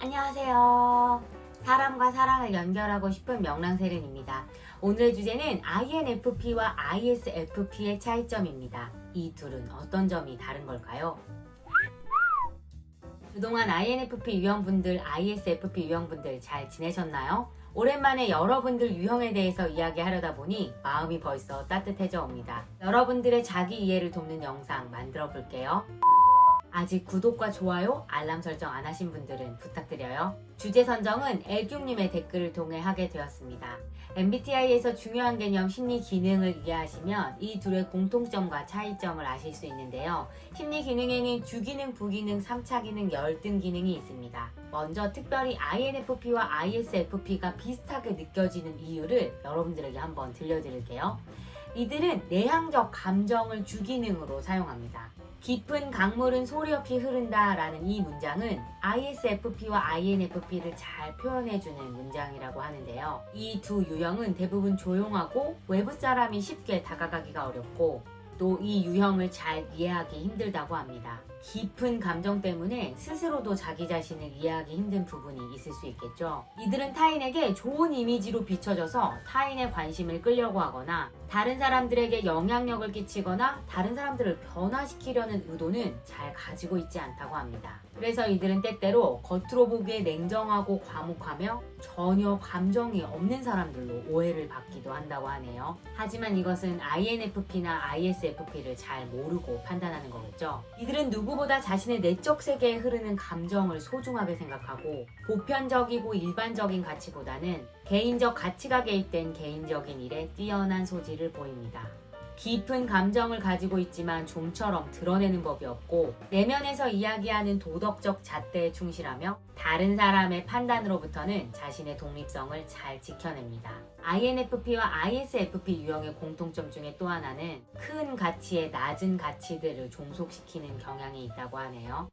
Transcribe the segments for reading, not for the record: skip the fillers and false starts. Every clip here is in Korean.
안녕하세요. 사람과 사랑을 연결하고 싶은 명랑세른입니다. 오늘의 주제는 INFP와 ISFP의 차이점입니다. 이 둘은 어떤 점이 다른 걸까요? 그동안 INFP 유형분들, ISFP 유형분들 잘 지내셨나요? 오랜만에 여러분들 유형에 대해서 이야기하려다 보니 마음이 벌써 따뜻해져 옵니다. 여러분들의 자기 이해를 돕는 영상 만들어 볼게요. 아직 구독과 좋아요, 알람 설정 안 하신 분들은 부탁드려요. 주제 선정은 애규님의 댓글을 통해 하게 되었습니다. MBTI에서 중요한 개념 심리 기능을 이해하시면 이 둘의 공통점과 차이점을 아실 수 있는데요. 심리 기능에는 주기능, 부기능, 3차 기능, 열등 기능이 있습니다. 먼저 특별히 INFP와 ISFP가 비슷하게 느껴지는 이유를 여러분들에게 한번 들려드릴게요. 이들은 내향적 감정을 주기능으로 사용합니다. 깊은 강물은 소리 없이 흐른다 라는 이 문장은 ISFP와 INFP를 잘 표현해주는 문장이라고 하는데요. 이 두 유형은 대부분 조용하고 외부 사람이 쉽게 다가가기가 어렵고 또 이 유형을 잘 이해하기 힘들다고 합니다. 깊은 감정 때문에 스스로도 자기 자신을 이해하기 힘든 부분이 있을 수 있겠죠. 이들은 타인에게 좋은 이미지로 비춰져서 타인의 관심을 끌려고 하거나 다른 사람들에게 영향력을 끼치거나 다른 사람들을 변화시키려는 의도는 잘 가지고 있지 않다고 합니다. 그래서 이들은 때때로 겉으로 보기에 냉정하고 과묵하며 전혀 감정이 없는 사람들로 오해를 받기도 한다고 하네요. 하지만 이것은 INFP나 ISFP를 잘 모르고 판단하는 거겠죠. 이들은 누구보다 자신의 내적 세계에 흐르는 감정을 소중하게 생각하고 보편적이고 일반적인 가치보다는 개인적 가치가 개입된 개인적인 일에 뛰어난 소질을 보입니다. 깊은 감정을 가지고 있지만 좀처럼 드러내는 법이 없고 내면에서 이야기하는 도덕적 잣대에 충실하며 다른 사람의 판단으로부터는 자신의 독립성을 잘 지켜냅니다. INFP와 ISFP 유형의 공통점 중에 또 하나는 큰 가치에 낮은 가치들을 종속시키는 경향이 있다고 하네요.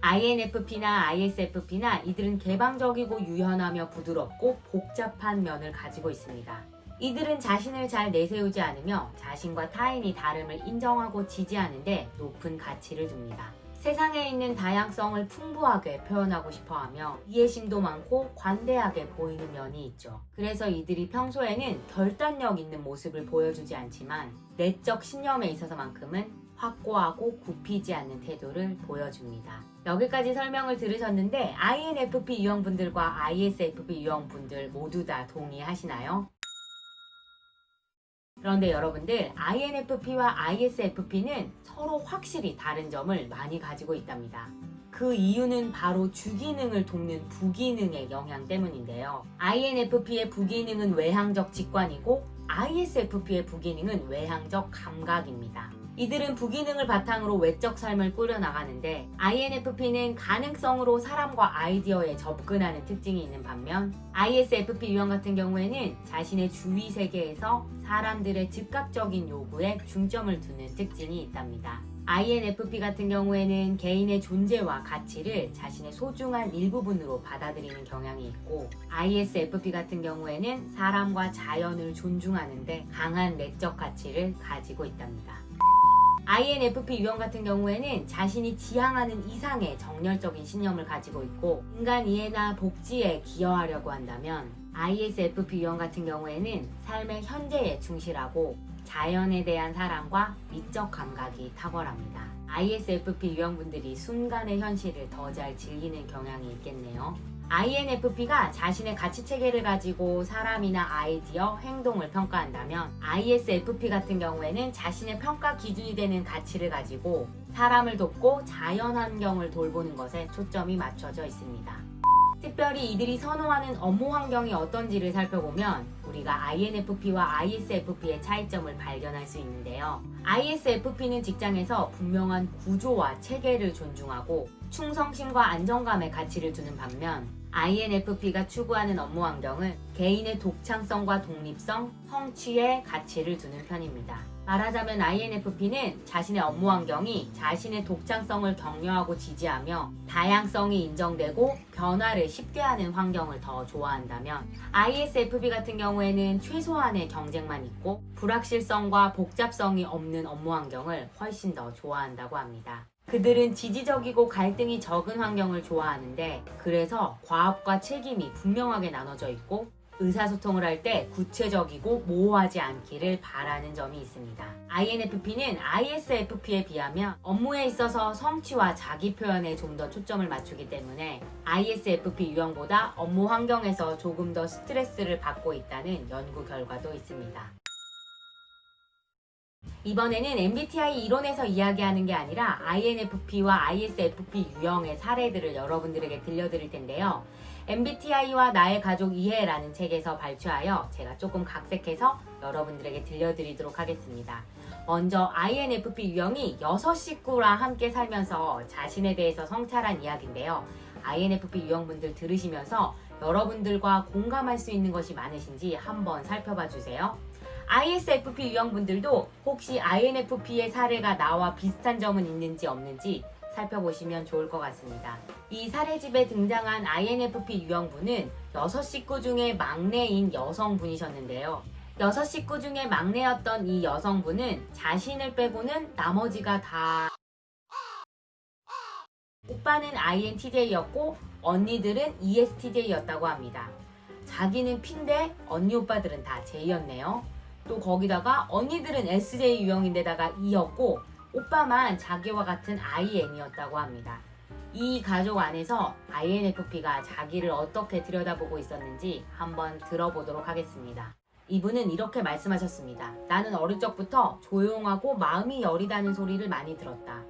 INFP나 ISFP나 이들은 개방적이고 유연하며 부드럽고 복잡한 면을 가지고 있습니다. 이들은 자신을 잘 내세우지 않으며 자신과 타인이 다름을 인정하고 지지하는데 높은 가치를 둡니다. 세상에 있는 다양성을 풍부하게 표현하고 싶어하며 이해심도 많고 관대하게 보이는 면이 있죠. 그래서 이들이 평소에는 결단력 있는 모습을 보여주지 않지만 내적 신념에 있어서만큼은 확고하고 굽히지 않는 태도를 보여줍니다. 여기까지 설명을 들으셨는데 INFP 유형분들과 ISFP 유형분들 모두 다 동의하시나요? 그런데 여러분들 INFP와 ISFP는 서로 확실히 다른 점을 많이 가지고 있답니다. 그 이유는 바로 주기능을 돕는 부기능의 영향 때문인데요. INFP의 부기능은 외향적 직관이고 ISFP의 부기능은 외향적 감각입니다. 이들은 부기능을 바탕으로 외적 삶을 꾸려나가는데 INFP는 가능성으로 사람과 아이디어에 접근하는 특징이 있는 반면 ISFP 유형 같은 경우에는 자신의 주위 세계에서 사람들의 즉각적인 요구에 중점을 두는 특징이 있답니다. INFP 같은 경우에는 개인의 존재와 가치를 자신의 소중한 일부분으로 받아들이는 경향이 있고 ISFP 같은 경우에는 사람과 자연을 존중하는데 강한 내적 가치를 가지고 있답니다. INFP 유형 같은 경우에는 자신이 지향하는 이상의 정열적인 신념을 가지고 있고 인간 이해나 복지에 기여하려고 한다면 ISFP 유형 같은 경우에는 삶의 현재에 충실하고 자연에 대한 사랑과 미적 감각이 탁월합니다. ISFP 유형분들이 순간의 현실을 더 잘 즐기는 경향이 있겠네요. INFP가 자신의 가치체계를 가지고 사람이나 아이디어, 행동을 평가한다면 ISFP 같은 경우에는 자신의 평가 기준이 되는 가치를 가지고 사람을 돕고 자연환경을 돌보는 것에 초점이 맞춰져 있습니다. 특별히 이들이 선호하는 업무 환경이 어떤지를 살펴보면 우리가 INFP와 ISFP의 차이점을 발견할 수 있는데요. ISFP는 직장에서 분명한 구조와 체계를 존중하고 충성심과 안정감의 가치를 두는 반면 INFP가 추구하는 업무 환경은 개인의 독창성과 독립성, 성취의 가치를 두는 편입니다. 말하자면 INFP는 자신의 업무 환경이 자신의 독창성을 격려하고 지지하며 다양성이 인정되고 변화를 쉽게 하는 환경을 더 좋아한다면 ISFP 같은 경우에는 최소한의 경쟁만 있고 불확실성과 복잡성이 없는 업무 환경을 훨씬 더 좋아한다고 합니다. 그들은 지지적이고 갈등이 적은 환경을 좋아하는데 그래서 과업과 책임이 분명하게 나눠져 있고 의사소통을 할 때 구체적이고 모호하지 않기를 바라는 점이 있습니다. INFP는 ISFP에 비하면 업무에 있어서 성취와 자기 표현에 좀 더 초점을 맞추기 때문에 ISFP 유형보다 업무 환경에서 조금 더 스트레스를 받고 있다는 연구 결과도 있습니다. 이번에는 MBTI 이론에서 이야기하는 게 아니라 INFP와 ISFP 유형의 사례들을 여러분들에게 들려드릴 텐데요. MBTI와 나의 가족 이해라는 책에서 발췌하여 제가 조금 각색해서 여러분들에게 들려드리도록 하겠습니다. 먼저 INFP 유형이 6식구랑 함께 살면서 자신에 대해서 성찰한 이야기인데요. INFP 유형분들 들으시면서 여러분들과 공감할 수 있는 것이 많으신지 한번 살펴봐 주세요. ISFP 유형분들도 혹시 INFP의 사례가 나와 비슷한 점은 있는지 없는지 살펴보시면 좋을 것 같습니다. 이 사례집에 등장한 INFP 유형분은 6식구 중에 막내인 여성분이셨는데요. 6식구 중에 막내였던 이 여성분은 자신을 빼고는 나머지가 다 오빠는 INTJ였고 언니들은 ESTJ였다고 합니다. 자기는 P인데 언니 오빠들은 다 J였네요. 또 거기다가 언니들은 SJ 유형인데다가 E였고 오빠만 자기와 같은 IN이었다고 합니다. 이 가족 안에서 INFP가 자기를 어떻게 들여다보고 있었는지 한번 들어보도록 하겠습니다. 이분은 이렇게 말씀하셨습니다. 나는 어릴 적부터 조용하고 마음이 여리다는 소리를 많이 들었다.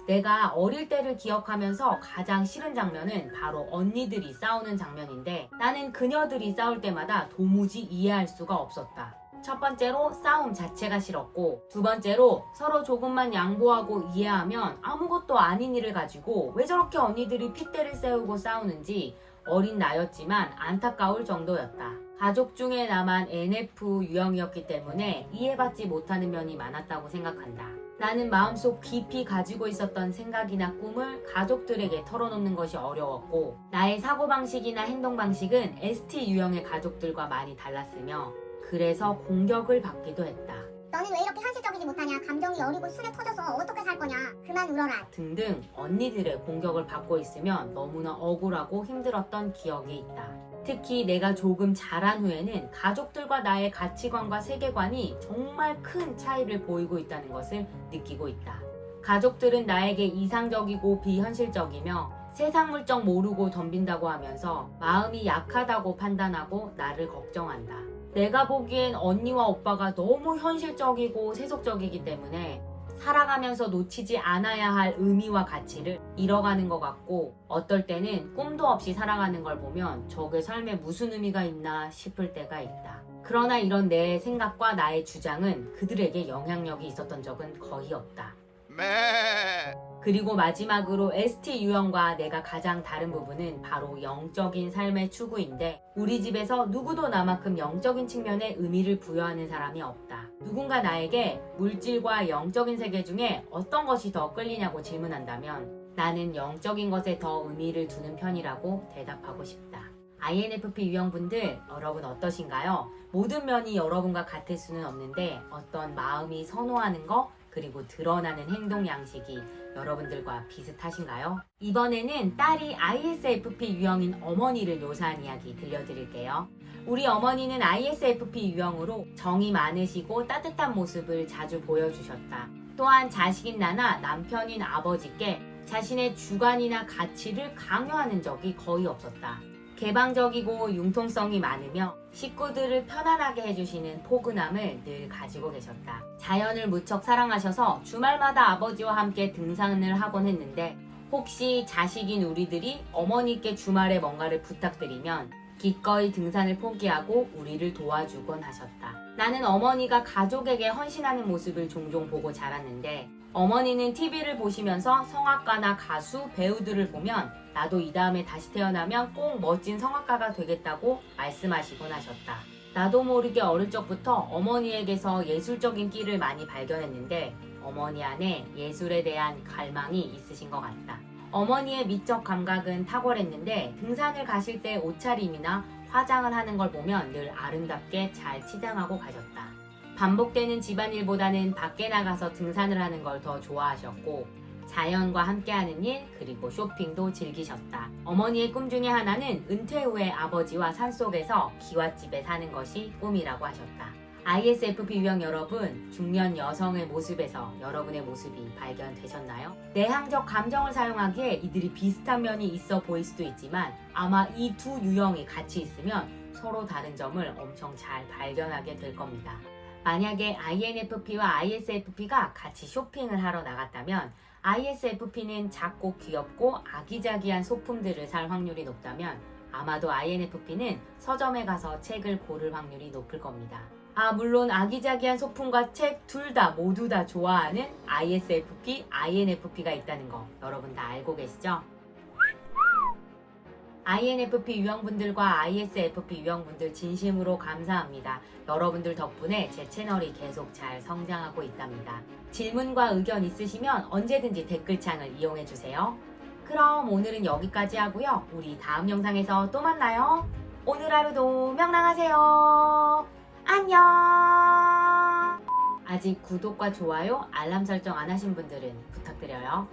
내가 어릴 때를 기억하면서 가장 싫은 장면은 바로 언니들이 싸우는 장면인데 나는 그녀들이 싸울 때마다 도무지 이해할 수가 없었다. 첫 번째로 싸움 자체가 싫었고 두 번째로 서로 조금만 양보하고 이해하면 아무것도 아닌 일을 가지고 왜 저렇게 언니들이 핏대를 세우고 싸우는지 어린 나였지만 안타까울 정도였다. 가족 중에 나만 NF 유형이었기 때문에 이해받지 못하는 면이 많았다고 생각한다. 나는 마음속 깊이 가지고 있었던 생각이나 꿈을 가족들에게 털어놓는 것이 어려웠고 나의 사고방식이나 행동방식은 ST 유형의 가족들과 많이 달랐으며 그래서 공격을 받기도 했다. 너는 왜 이렇게 현실적이지 못하냐? 감정이 여리고 술에 터져서 어떻게 살 거냐? 그만 울어라. 등등 언니들의 공격을 받고 있으면 너무나 억울하고 힘들었던 기억이 있다. 특히 내가 조금 자란 후에는 가족들과 나의 가치관과 세계관이 정말 큰 차이를 보이고 있다는 것을 느끼고 있다. 가족들은 나에게 이상적이고 비현실적이며 세상 물정 모르고 덤빈다고 하면서 마음이 약하다고 판단하고 나를 걱정한다. 내가 보기엔 언니와 오빠가 너무 현실적이고 세속적이기 때문에 살아가면서 놓치지 않아야 할 의미와 가치를 잃어가는 것 같고 어떨 때는 꿈도 없이 살아가는 걸 보면 저게 삶에 무슨 의미가 있나 싶을 때가 있다. 그러나 이런 내 생각과 나의 주장은 그들에게 영향력이 있었던 적은 거의 없다. 그리고 마지막으로 ST 유형과 내가 가장 다른 부분은 바로 영적인 삶의 추구인데 우리 집에서 누구도 나만큼 영적인 측면에 의미를 부여하는 사람이 없다. 누군가 나에게 물질과 영적인 세계 중에 어떤 것이 더 끌리냐고 질문한다면 나는 영적인 것에 더 의미를 두는 편이라고 대답하고 싶다. INFP 유형분들 여러분 어떠신가요? 모든 면이 여러분과 같을 수는 없는데 어떤 마음이 선호하는 거 그리고 드러나는 행동 양식이 여러분들과 비슷하신가요? 이번에는 딸이 ISFP 유형인 어머니를 묘사한 이야기 들려드릴게요. 우리 어머니는 ISFP 유형으로 정이 많으시고 따뜻한 모습을 자주 보여주셨다. 또한 자식인 나나 남편인 아버지께 자신의 주관이나 가치를 강요하는 적이 거의 없었다. 개방적이고 융통성이 많으며 식구들을 편안하게 해주시는 포근함을 늘 가지고 계셨다. 자연을 무척 사랑하셔서 주말마다 아버지와 함께 등산을 하곤 했는데 혹시 자식인 우리들이 어머니께 주말에 뭔가를 부탁드리면 기꺼이 등산을 포기하고 우리를 도와주곤 하셨다. 나는 어머니가 가족에게 헌신하는 모습을 종종 보고 자랐는데 어머니는 TV를 보시면서 성악가나 가수, 배우들을 보면 나도 이 다음에 다시 태어나면 꼭 멋진 성악가가 되겠다고 말씀하시곤 하셨다. 나도 모르게 어릴 적부터 어머니에게서 예술적인 끼를 많이 발견했는데 어머니 안에 예술에 대한 갈망이 있으신 것 같다. 어머니의 미적 감각은 탁월했는데 등산을 가실 때 옷차림이나 화장을 하는 걸 보면 늘 아름답게 잘 치장하고 가셨다. 반복되는 집안일보다는 밖에 나가서 등산을 하는 걸 더 좋아하셨고 자연과 함께하는 일, 그리고 쇼핑도 즐기셨다. 어머니의 꿈 중에 하나는 은퇴 후에 아버지와 산속에서 기와집에 사는 것이 꿈이라고 하셨다. ISFP 유형 여러분, 중년 여성의 모습에서 여러분의 모습이 발견되셨나요? 내향적 감정을 사용하기에 이들이 비슷한 면이 있어 보일 수도 있지만 아마 이 두 유형이 같이 있으면 서로 다른 점을 엄청 잘 발견하게 될 겁니다. 만약에 INFP와 ISFP가 같이 쇼핑을 하러 나갔다면 ISFP는 작고 귀엽고 아기자기한 소품들을 살 확률이 높다면 아마도 INFP는 서점에 가서 책을 고를 확률이 높을 겁니다. 물론 아기자기한 소품과 책 둘 다 모두 다 좋아하는 ISFP, INFP가 있다는 거 여러분 다 알고 계시죠? INFP 유형분들과 ISFP 유형분들 진심으로 감사합니다. 여러분들 덕분에 제 채널이 계속 잘 성장하고 있답니다. 질문과 의견 있으시면 언제든지 댓글창을 이용해주세요. 그럼 오늘은 여기까지 하고요. 우리 다음 영상에서 또 만나요. 오늘 하루도 명랑하세요. 안녕. 아직 구독과 좋아요, 알람 설정 안 하신 분들은 부탁드려요.